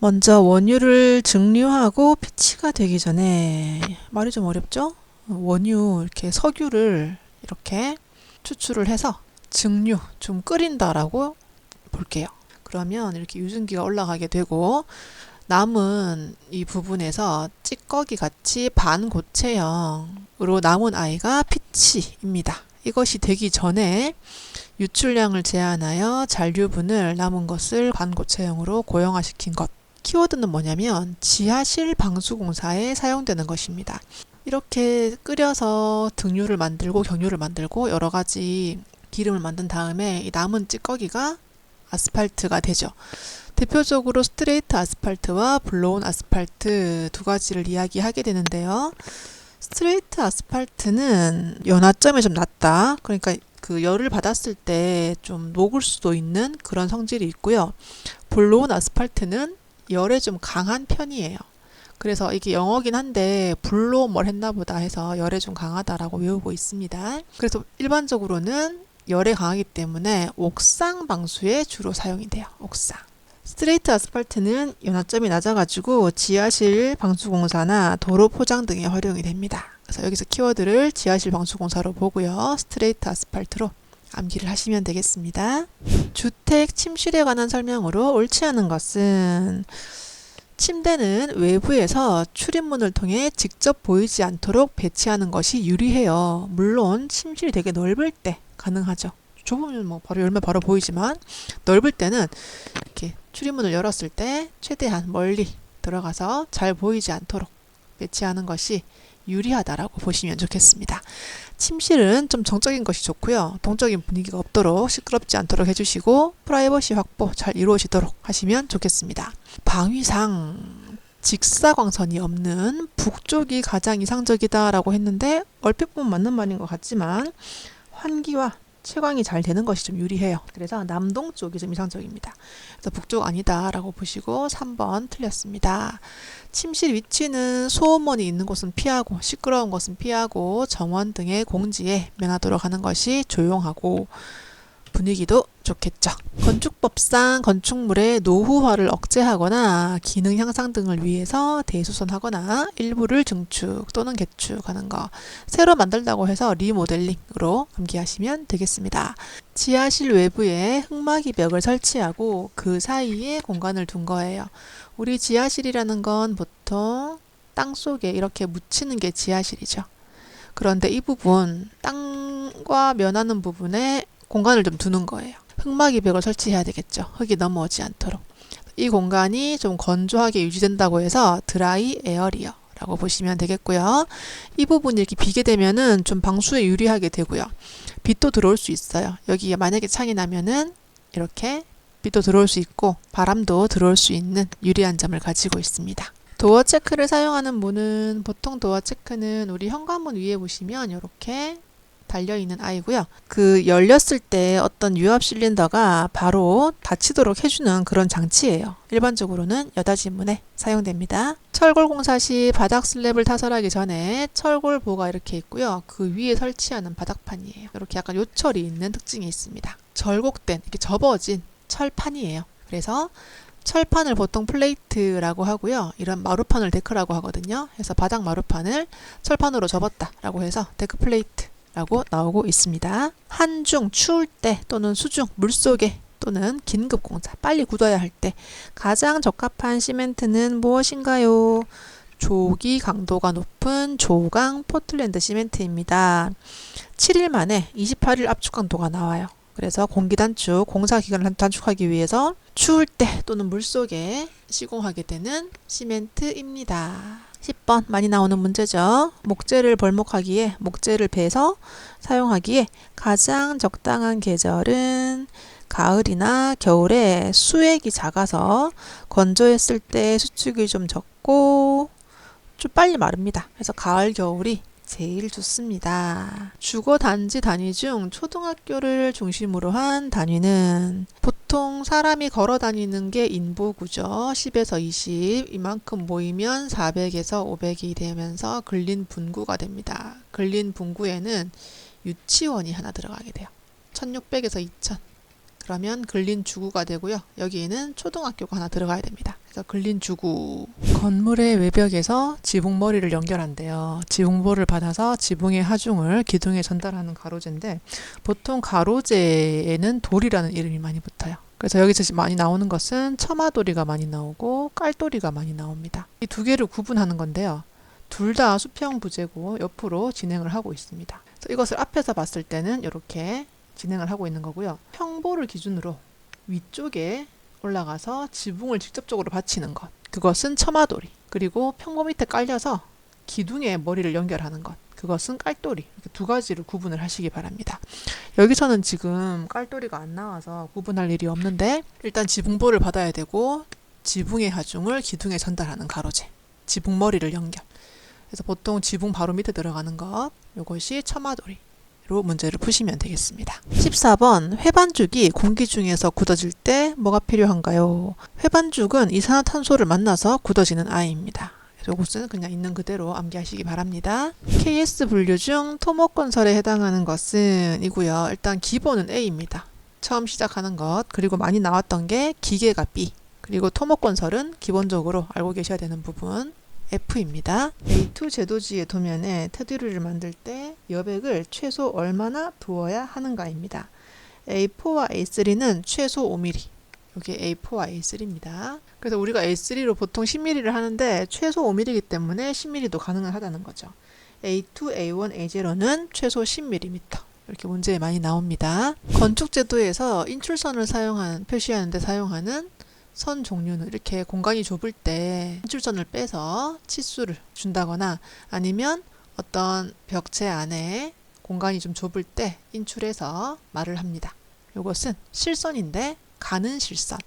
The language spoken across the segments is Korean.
먼저 원유를 증류하고 피치가 되기 전에, 말이 좀 어렵죠? 원유, 이렇게 석유를 이렇게 추출을 해서 증류, 좀 끓인다라고 볼게요. 그러면 이렇게 유증기가 올라가게 되고, 남은 이 부분에서 찌꺼기 같이 반고체형으로 남은 아이가 피치입니다. 이것이 되기 전에 유출량을 제한하여 잔류분을 남은 것을 반고체형으로 고형화시킨 것. 키워드는 뭐냐면 지하실 방수공사에 사용되는 것입니다. 이렇게 끓여서 등유를 만들고 경유를 만들고 여러 가지 기름을 만든 다음에 이 남은 찌꺼기가 아스팔트가 되죠. 대표적으로 스트레이트 아스팔트와 블로운 아스팔트 두 가지를 이야기하게 되는데요. 스트레이트 아스팔트는 연화점이 좀 낮다. 그러니까 그 열을 받았을 때 좀 녹을 수도 있는 그런 성질이 있고요. 블로운 아스팔트는 열에 좀 강한 편이에요. 그래서 이게 영어긴 한데 블로 뭘 했나 보다 해서 열에 좀 강하다라고 외우고 있습니다. 그래서 일반적으로는 열에 강하기 때문에 옥상 방수에 주로 사용이 돼요. 옥상. 스트레이트 아스팔트는 연화점이 낮아가지고 지하실 방수공사나 도로 포장 등에 활용이 됩니다. 그래서 여기서 키워드를 지하실 방수공사로 보고요. 스트레이트 아스팔트로 암기를 하시면 되겠습니다. 주택 침실에 관한 설명으로 옳지 않은 것은 침대는 외부에서 출입문을 통해 직접 보이지 않도록 배치하는 것이 유리해요. 물론 침실이 되게 넓을 때 가능하죠. 좁으면 뭐 바로 열면 바로 보이지만 넓을 때는 이렇게 출입문을 열었을 때 최대한 멀리 들어가서 잘 보이지 않도록 배치하는 것이 유리하다라고 보시면 좋겠습니다. 침실은 좀 정적인 것이 좋고요. 동적인 분위기가 없도록 시끄럽지 않도록 해주시고 프라이버시 확보 잘 이루어지도록 하시면 좋겠습니다. 방위상 직사광선이 없는 북쪽이 가장 이상적이다라고 했는데 얼핏 보면 맞는 말인 것 같지만 환기와 채광이 잘 되는 것이 좀 유리해요. 그래서 남동 쪽이 좀 이상적입니다. 그래서 북쪽 아니다라고 보시고 3번 틀렸습니다. 침실 위치는 소음원이 있는 곳은 피하고 시끄러운 곳은 피하고 정원 등의 공지에 면하도록 하는 것이 조용하고 분위기도 좋겠죠. 건축법상 건축물의 노후화를 억제하거나 기능 향상 등을 위해서 대수선하거나 일부를 증축 또는 개축하는 거, 새로 만들다고 해서 리모델링으로 암기하시면 되겠습니다. 지하실 외부에 흙막이 벽을 설치하고 그 사이에 공간을 둔 거예요. 우리 지하실이라는 건 보통 땅 속에 이렇게 묻히는 게 지하실이죠. 그런데 이 부분, 땅과 면하는 부분에 공간을 좀 두는 거예요. 흙막이 벽을 설치해야 되겠죠. 흙이 넘어오지 않도록. 이 공간이 좀 건조하게 유지된다고 해서 드라이 에어리어 라고 보시면 되겠고요. 이 부분이 이렇게 비게 되면은 좀 방수에 유리하게 되고요. 빛도 들어올 수 있어요. 여기에 만약에 창이 나면은 이렇게 빛도 들어올 수 있고 바람도 들어올 수 있는 유리한 점을 가지고 있습니다. 도어 체크를 사용하는 문은 보통 도어 체크는 우리 현관문 위에 보시면 이렇게 달려있는 아이고요. 그 열렸을 때 어떤 유압 실린더가 바로 닫히도록 해주는 그런 장치예요. 일반적으로는 여닫이문에 사용됩니다. 철골 공사 시 바닥 슬랩을 타설하기 전에 철골보가 이렇게 있고요. 그 위에 설치하는 바닥판이에요. 이렇게 약간 요철이 있는 특징이 있습니다. 절곡된, 이렇게 접어진 철판이에요. 그래서 철판을 보통 플레이트라고 하고요. 이런 마루판을 데크라고 하거든요. 그래서 바닥 마루판을 철판으로 접었다라고 해서 데크 플레이트 라고 나오고 있습니다. 한중, 추울 때 또는 수중, 물속에 또는 긴급 공사, 빨리 굳어야 할 때 가장 적합한 시멘트는 무엇인가요? 조기 강도가 높은 조강 포틀랜드 시멘트입니다. 7일 만에 28일 압축 강도가 나와요. 그래서 공기 단축, 공사 기간을 단축하기 위해서 추울 때 또는 물속에 시공하게 되는 시멘트입니다. 10번 많이 나오는 문제죠. 목재를 벌목하기에 목재를 베서 사용하기에 가장 적당한 계절은 가을이나 겨울에 수액이 작아서 건조했을 때 수축이 좀 적고 좀 빨리 마릅니다. 그래서 가을, 겨울이 제일 좋습니다. 주거 단지 단위 중 초등학교를 중심으로 한 단위는 보통 사람이 걸어 다니는 게 인부구죠. 10에서 20 이만큼 모이면 400에서 500이 되면서 근린 분구가 됩니다. 근린 분구에는 유치원이 하나 들어가게 돼요. 1600에서 2000. 그러면 근린주구가 되고요. 여기에는 초등학교가 하나 들어가야 됩니다. 그래서 근린주구. 건물의 외벽에서 지붕머리를 연결한대요. 지붕볼을 받아서 지붕의 하중을 기둥에 전달하는 가로재인데 보통 가로재에는 돌이라는 이름이 많이 붙어요. 그래서 여기서 많이 나오는 것은 처마돌이가 많이 나오고 깔돌이가 많이 나옵니다. 이 두 개를 구분하는 건데요. 둘 다 수평 부재고 옆으로 진행을 하고 있습니다. 그래서 이것을 앞에서 봤을 때는 이렇게 진행을 하고 있는 거고요. 평보를 기준으로 위쪽에 올라가서 지붕을 직접적으로 받치는 것. 그것은 처마돌이. 그리고 평보 밑에 깔려서 기둥에 머리를 연결하는 것. 그것은 깔돌이. 이렇게 두 가지를 구분을 하시기 바랍니다. 여기서는 지금 깔돌이가 안 나와서 구분할 일이 없는데 일단 지붕볼을 받아야 되고 지붕의 하중을 기둥에 전달하는 가로재. 지붕머리를 연결. 그래서 보통 지붕 바로 밑에 들어가는 것. 이것이 처마돌이. 로 문제를 푸시면 되겠습니다. 14번 회반죽이 공기 중에서 굳어질 때 뭐가 필요한가요? 회반죽은 이산화탄소를 만나서 굳어지는 아이입니다. 그래서 이것은 그냥 있는 그대로 암기하시기 바랍니다. KS 분류 중 토목건설에 해당하는 것은 이고요. 일단 기본은 A입니다. 처음 시작하는 것. 그리고 많이 나왔던 게 기계가 B. 그리고 토목건설은 기본적으로 알고 계셔야 되는 부분. F입니다. A2 제도지의 도면에 테두리를 만들 때 여백을 최소 얼마나 두어야 하는가입니다. A4와 A3는 최소 5mm. 여기 A4와 A3입니다. 그래서 우리가 A3로 보통 10mm를 하는데 최소 5mm이기 때문에 10mm도 가능하다는 거죠. A2, A1, A0는 최소 10mm. 이렇게 문제에 많이 나옵니다. 건축제도에서 인출선을 표시하는 데 사용하는 선 종류는 이렇게 공간이 좁을 때 인출선을 빼서 치수를 준다거나 아니면 어떤 벽체 안에 공간이 좀 좁을 때 인출해서 말을 합니다. 이것은 실선인데 가는 실선.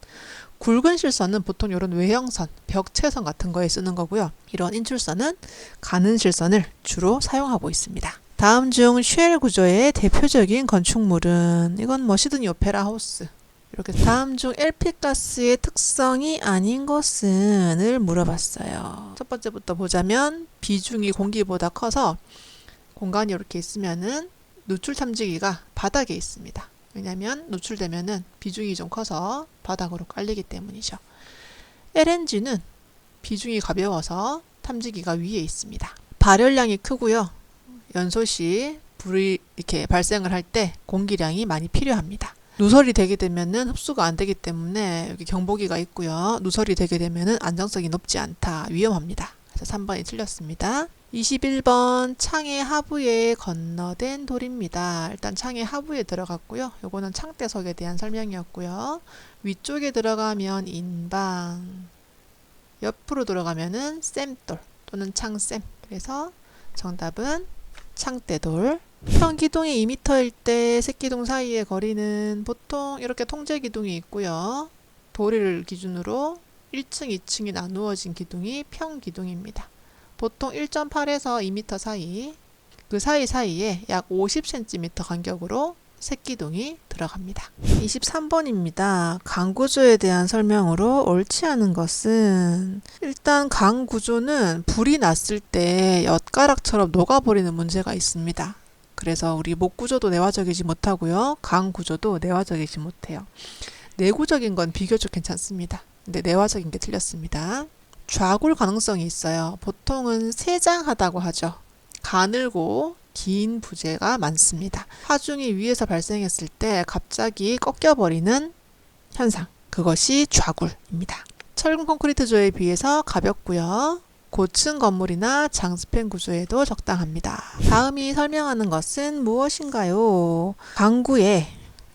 굵은 실선은 보통 이런 외형선, 벽체선 같은 거에 쓰는 거고요. 이런 인출선은 가는 실선을 주로 사용하고 있습니다. 다음 중 쉘 구조의 대표적인 건축물은 이건 뭐 시드니 오페라 하우스. 이렇게 다음 중 LP가스의 특성이 아닌 것은을 물어봤어요. 첫 번째부터 보자면 비중이 공기보다 커서 공간이 이렇게 있으면은 누출 탐지기가 바닥에 있습니다. 왜냐하면 노출되면은 비중이 좀 커서 바닥으로 깔리기 때문이죠. LNG는 비중이 가벼워서 탐지기가 위에 있습니다. 발열량이 크고요. 연소 시 불이 이렇게 발생을 할 때 공기량이 많이 필요합니다. 누설이 되게 되면은 흡수가 안 되기 때문에 여기 경보기가 있고요. 누설이 되게 되면은 안정성이 높지 않다. 위험합니다. 그래서 3번이 틀렸습니다. 21번 창의 하부에 건너된 돌입니다. 일단 창의 하부에 들어갔고요. 요거는 창대석에 대한 설명이었고요. 위쪽에 들어가면 인방, 옆으로 들어가면은 쌤돌 또는 창쌤. 그래서 정답은 창대돌. 평기둥이 2m일 때 새기둥 사이의 거리는 보통 이렇게 통제기둥이 있고요. 도리를 기준으로 1층, 2층이 나누어진 기둥이 평기둥입니다. 보통 1.8에서 2m 사이, 그 사이사이에 약 50cm 간격으로 새기둥이 들어갑니다. 23번입니다. 강구조에 대한 설명으로 옳지 않은 것은 일단 강구조는 불이 났을 때 엿가락처럼 녹아버리는 문제가 있습니다. 그래서 우리 목구조도 내화적이지 못하고요. 강구조도 내화적이지 못해요. 내구적인 건 비교적 괜찮습니다. 근데 내화적인 게 틀렸습니다. 좌굴 가능성이 있어요. 보통은 세장하다고 하죠. 가늘고 긴 부재가 많습니다. 하중이 위에서 발생했을 때 갑자기 꺾여버리는 현상. 그것이 좌굴입니다. 철근 콘크리트조에 비해서 가볍고요. 고층 건물이나 장스팬 구조에도 적당합니다. 다음이 설명하는 것은 무엇인가요? 강구에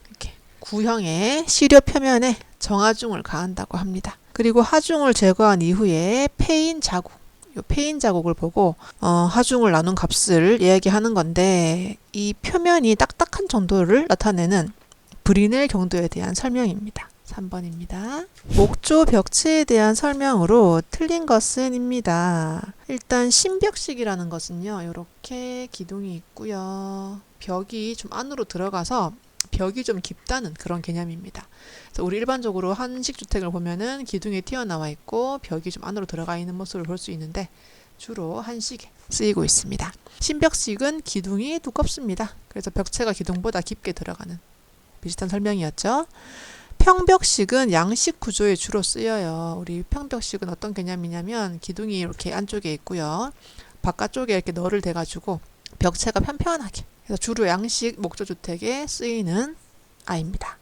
이렇게 구형의 시료 표면에 정하중을 가한다고 합니다. 그리고 하중을 제거한 이후에 패인 자국, 이 패인 자국을 보고 하중을 나눈 값을 이야기하는 건데 이 표면이 딱딱한 정도를 나타내는 브리넬 경도에 대한 설명입니다. 3번입니다. 목조 벽체에 대한 설명으로 틀린 것은 입니다. 일단 신벽식이라는 것은요. 이렇게 기둥이 있고요. 벽이 좀 안으로 들어가서 벽이 좀 깊다는 그런 개념입니다. 그래서 우리 일반적으로 한식 주택을 보면은 기둥이 튀어나와 있고 벽이 좀 안으로 들어가 있는 모습을 볼 수 있는데 주로 한식에 쓰이고 있습니다. 신벽식은 기둥이 두껍습니다. 그래서 벽체가 기둥보다 깊게 들어가는 비슷한 설명이었죠. 평벽식은 양식 구조에 주로 쓰여요. 우리 평벽식은 어떤 개념이냐면 기둥이 이렇게 안쪽에 있고요. 바깥쪽에 이렇게 너를 대가지고 벽체가 편편하게. 그래서 주로 양식 목조주택에 쓰이는 아입니다.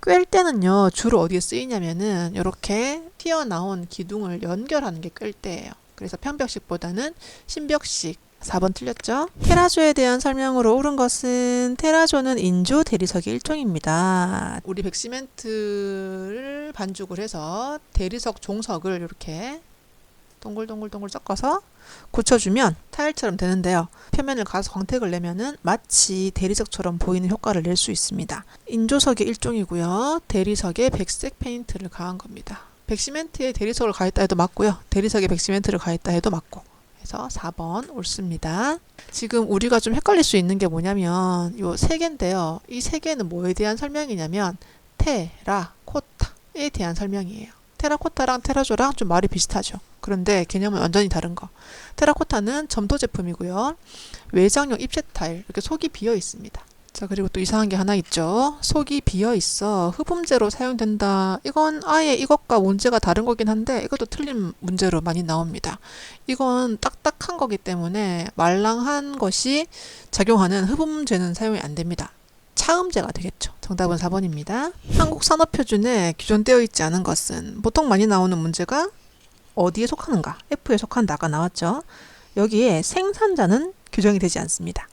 꿰일 때는요, 주로 어디에 쓰이냐면은 이렇게 튀어나온 기둥을 연결하는 게 꿰일 때예요. 그래서 평벽식보다는 신벽식. 4번 틀렸죠? 테라조에 대한 설명으로 옳은 것은 테라조는 인조 대리석의 일종입니다. 우리 백시멘트를 반죽을 해서 대리석 종석을 이렇게 동글동글동글 섞어서 굳혀주면 타일처럼 되는데요. 표면을 가서 광택을 내면은 마치 대리석처럼 보이는 효과를 낼 수 있습니다. 인조석의 일종이고요. 대리석에 백색 페인트를 가한 겁니다. 백시멘트에 대리석을 가했다 해도 맞고요. 대리석에 백시멘트를 가했다 해도 맞고. 그래서 4번 옳습니다. 지금 우리가 좀 헷갈릴 수 있는 게 뭐냐면 요 세 개인데요. 이 세 개는 뭐에 대한 설명이냐면 테라코타에 대한 설명이에요. 테라코타랑 테라조랑 좀 말이 비슷하죠. 그런데 개념은 완전히 다른 거. 테라코타는 점토 제품이고요. 외장용 입체 타일, 이렇게 속이 비어 있습니다. 자, 그리고 또 이상한 게 하나 있죠. 속이 비어 있어 흡음재로 사용된다. 이건 아예 이것과 문제가 다른 거긴 한데 이것도 틀린 문제로 많이 나옵니다. 이건 딱딱한 거기 때문에 말랑한 것이 작용하는 흡음재는 사용이 안 됩니다. 차음재가 되겠죠. 정답은 4번입니다. 한국산업표준에 규정되어 있지 않은 것은 보통 많이 나오는 문제가 어디에 속하는가? F에 속한다가 나왔죠. 여기에 생산자는 규정이 되지 않습니다.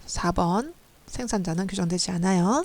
4번 생산자는 규정되지 않아요.